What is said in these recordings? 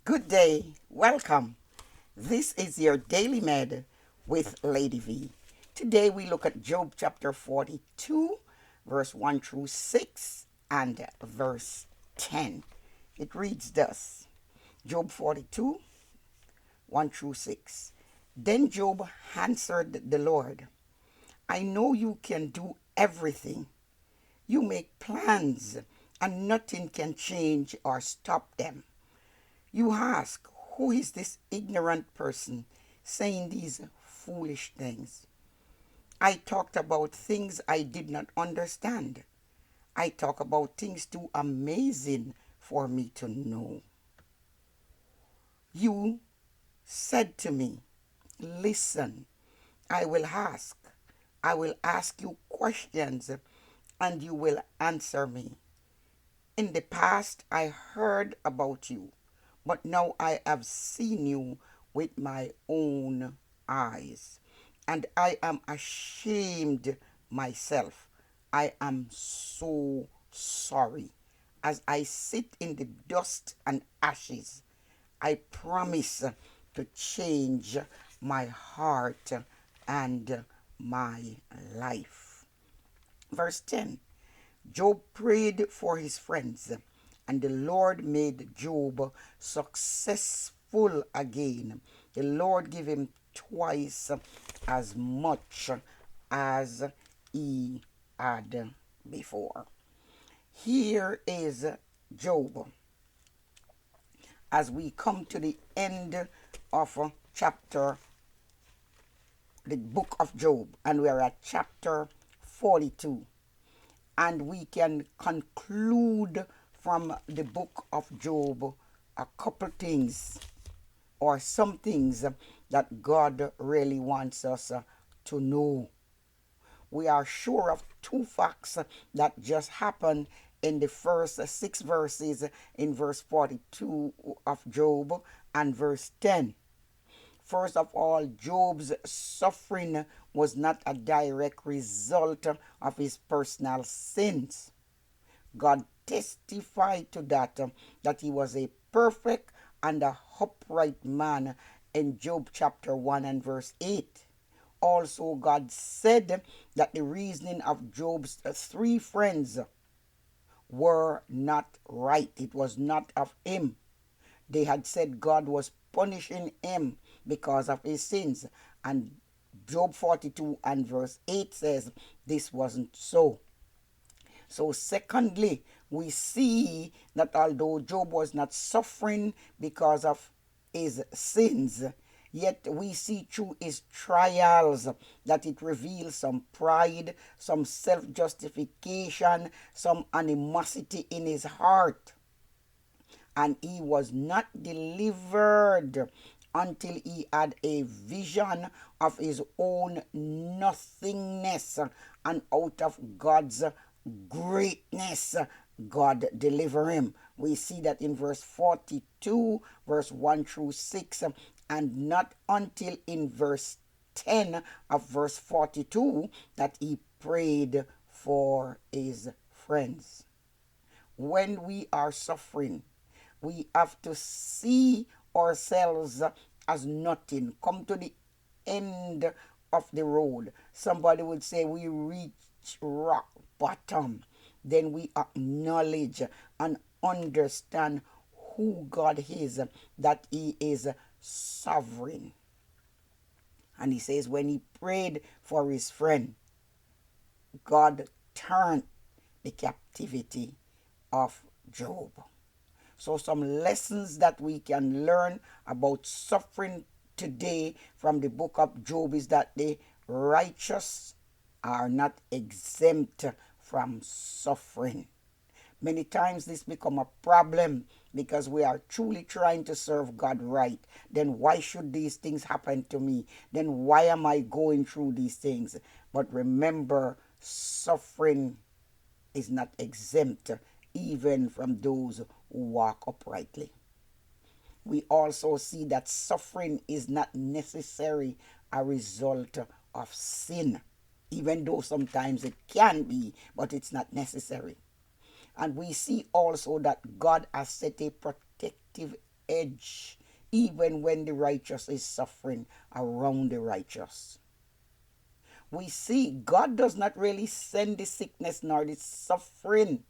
Good day, welcome. This is your Daily Med with Lady V. Today we look at Job chapter 42, verse 1 through 6, and verse 10. It reads thus: Job 42, 1 through 6. Then Job answered the Lord, I know you can do everything. You make plans, and nothing can change or stop them. You ask, who is this ignorant person saying these foolish things? I talked about things I did not understand. I talk about things too amazing for me to know. You said to me, listen, I will ask. I will ask you questions and you will answer me. In the past, I heard about you, but now I have seen you with my own eyes, and I am ashamed myself. I am so sorry. As I sit in the dust and ashes, I promise to change my heart and my life. Verse 10. Job prayed for his friends, and the Lord made Job successful again. The Lord gave him twice as much as he had before. Here is Job as we come to the end of the book of Job, and we are at chapter 42. And we can conclude from the book of Job a couple things or some things that God really wants us to know. We are sure of two facts that just happened in the first 6 verses in verse 42 of Job and verse 10. First of all, Job's suffering was not a direct result of his personal sins. God testified to that he was a perfect and a upright man in Job chapter 1 and verse 8. Also, God said that the reasoning of Job's three friends were not right. It was not of him. They had said God was punishing him because of his sins. And Job 42 and verse 8 says this wasn't so. So, secondly, we see that although Job was not suffering because of his sins, yet we see through his trials that it reveals some pride, some self justification, some animosity in his heart. And he was not delivered until he had a vision of his own nothingness, and out of God's greatness God deliver him. We see that in verse 42, verse 1 through 6, and not until in verse 10 of verse 42 that he prayed for his friends. When we are suffering, we have to see ourselves as nothing. Come to the end of the road. Somebody would say we reach rock bottom. Then we acknowledge and understand who God is, that he is sovereign. And he says when he prayed for his friend, God turned the captivity of Job. So some lessons that we can learn about suffering today from the book of Job is that the righteous are not exempt from suffering. Many times this become a problem because we are truly trying to serve God right. Then why should these things happen to me? Then why am I going through these things? But remember, suffering is not exempt even from those who walk uprightly. We also see that suffering is not necessarily a result of sin, even though sometimes it can be, but it's not necessary. And we see also that God has set a protective edge, even when the righteous is suffering around the righteous. We see God does not really send the sickness nor the suffering.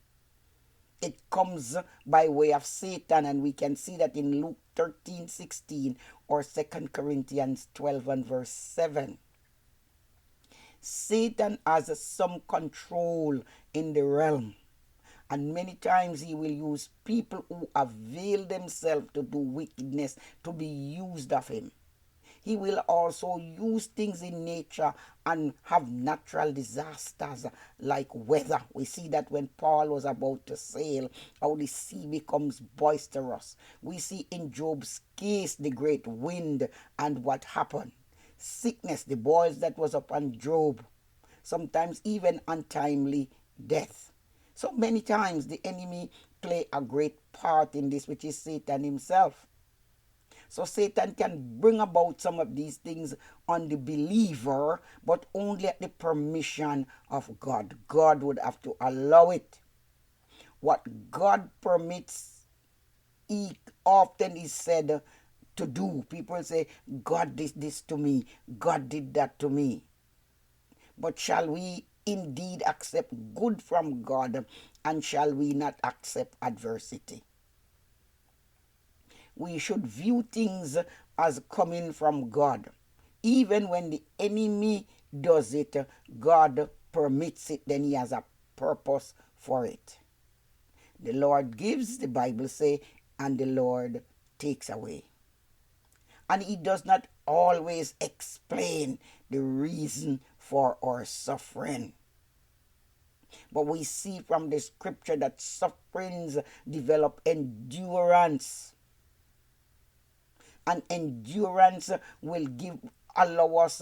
It comes by way of Satan, and we can see that in Luke 13:16 or 2 Corinthians 12 and verse 7. Satan has some control in the realm, and many times he will use people who avail themselves to do wickedness to be used of him. He will also use things in nature and have natural disasters like weather. We see that when Paul was about to sail, how the sea becomes boisterous. We see in Job's case the great wind and what happened. Sickness, the boils that was upon Job. Sometimes even untimely death. So many times the enemy play a great part in this, which is Satan himself. So Satan can bring about some of these things on the believer, but only at the permission of God. God would have to allow it. What God permits, he often is said to do. People say, God did this to me, God did that to me. But shall we indeed accept good from God, and shall we not accept adversity? We should view things as coming from God. Even when the enemy does it, God permits it, then he has a purpose for it. The Lord gives, the Bible says, and the Lord takes away. And he does not always explain the reason for our suffering. But we see from the scripture that sufferings develop endurance. And endurance will allow us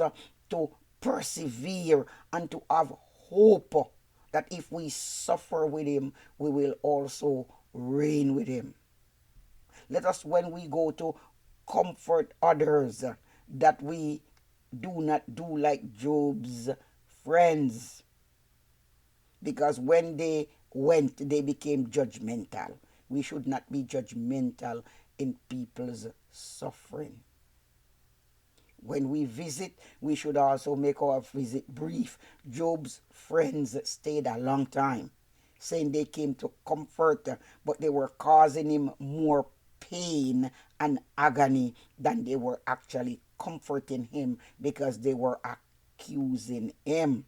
to persevere and to have hope that if we suffer with him, we will also reign with him. Let us, when we go to comfort others, that we do not do like Job's friends, because when they went, they became judgmental. We should not be judgmental in people's suffering. When we visit, we should also make our visit brief. Job's friends stayed a long time, saying they came to comfort, but they were causing him more pain and agony than they were actually comforting him, because they were accusing him.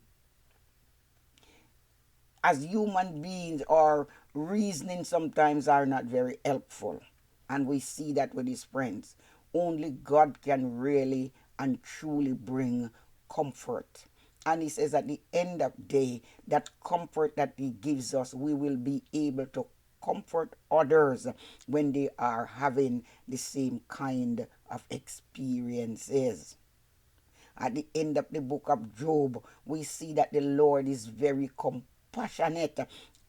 As human beings, our reasoning sometimes are not very helpful. And we see that with his friends. Only God can really and truly bring comfort. And he says at the end of the day, that comfort that he gives us, we will be able to comfort others when they are having the same kind of experiences. At the end of the book of Job, we see that the Lord is very compassionate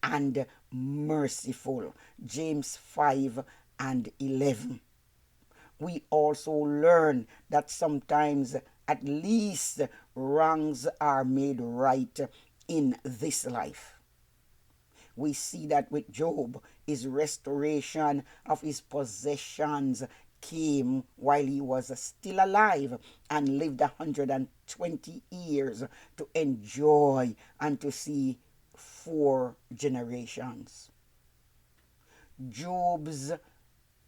and merciful. James 5 and 11. We also learn that sometimes at least wrongs are made right in this life. We see that with Job, his restoration of his possessions came while he was still alive and lived 120 years to enjoy and to see 4 generations. Job's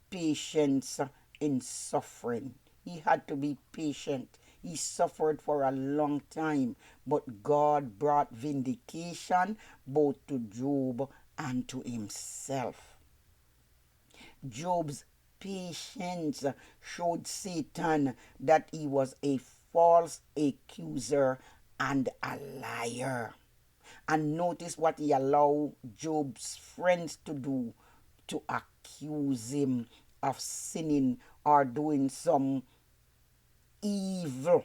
patience in suffering. He had to be patient. He suffered for a long time, but God brought vindication both to Job and to himself. Job's patience showed Satan that he was a false accuser and a liar. And notice what he allowed Job's friends to do, to accuse him of sinning or doing some evil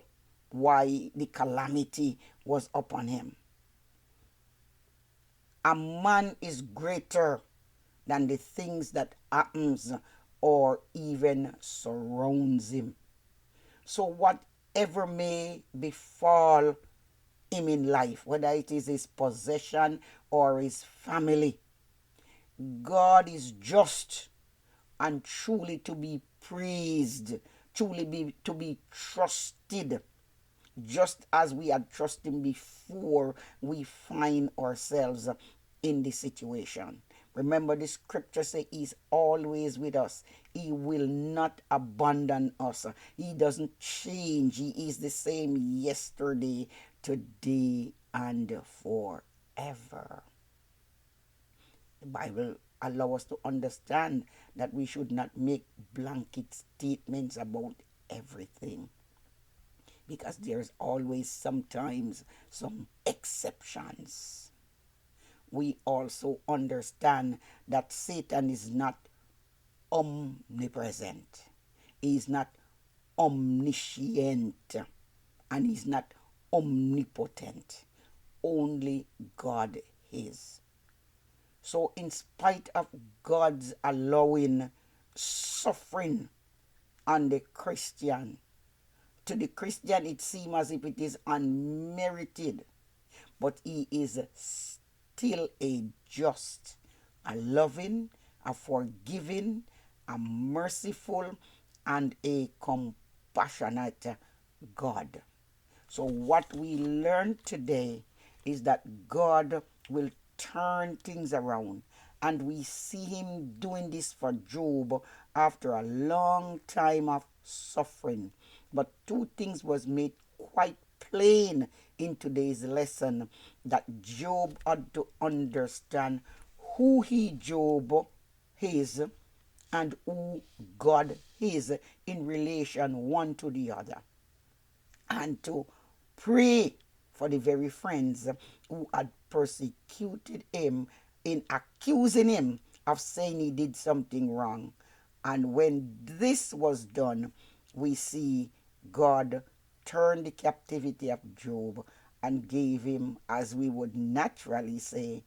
why the calamity was upon him. A man is greater than the things that happens or even surrounds him. So whatever may befall him in life, whether it is his possession or his family, God is just and truly to be praised, truly to be trusted, just as we had trusted him before we find ourselves in this situation. Remember, the scripture says he's always with us. He will not abandon us. He doesn't change. He is the same yesterday, today, and forever. The Bible allows us to understand that we should not make blanket statements about everything, because there's always sometimes some exceptions. We also understand that Satan is not omnipresent, he is not omniscient, and he's not omnipotent. Only God is. So, in spite of God's allowing suffering on the Christian, to the Christian it seems as if it is unmerited, but he is still a just, a loving, a forgiving, a merciful, and a compassionate God. So, what we learned today is that God will turn things around. And we see him doing this for Job after a long time of suffering. But two things was made quite plain in today's lesson, that Job had to understand who Job is and who God is in relation one to the other, and to pray for the very friends who had persecuted him in accusing him of saying he did something wrong. And when this was done, we see God turn the captivity of Job and gave him, as we would naturally say,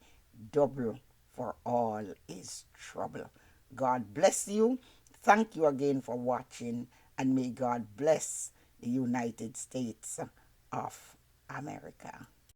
double for all his trouble. God bless you. Thank you again for watching, and may God bless the United States of America.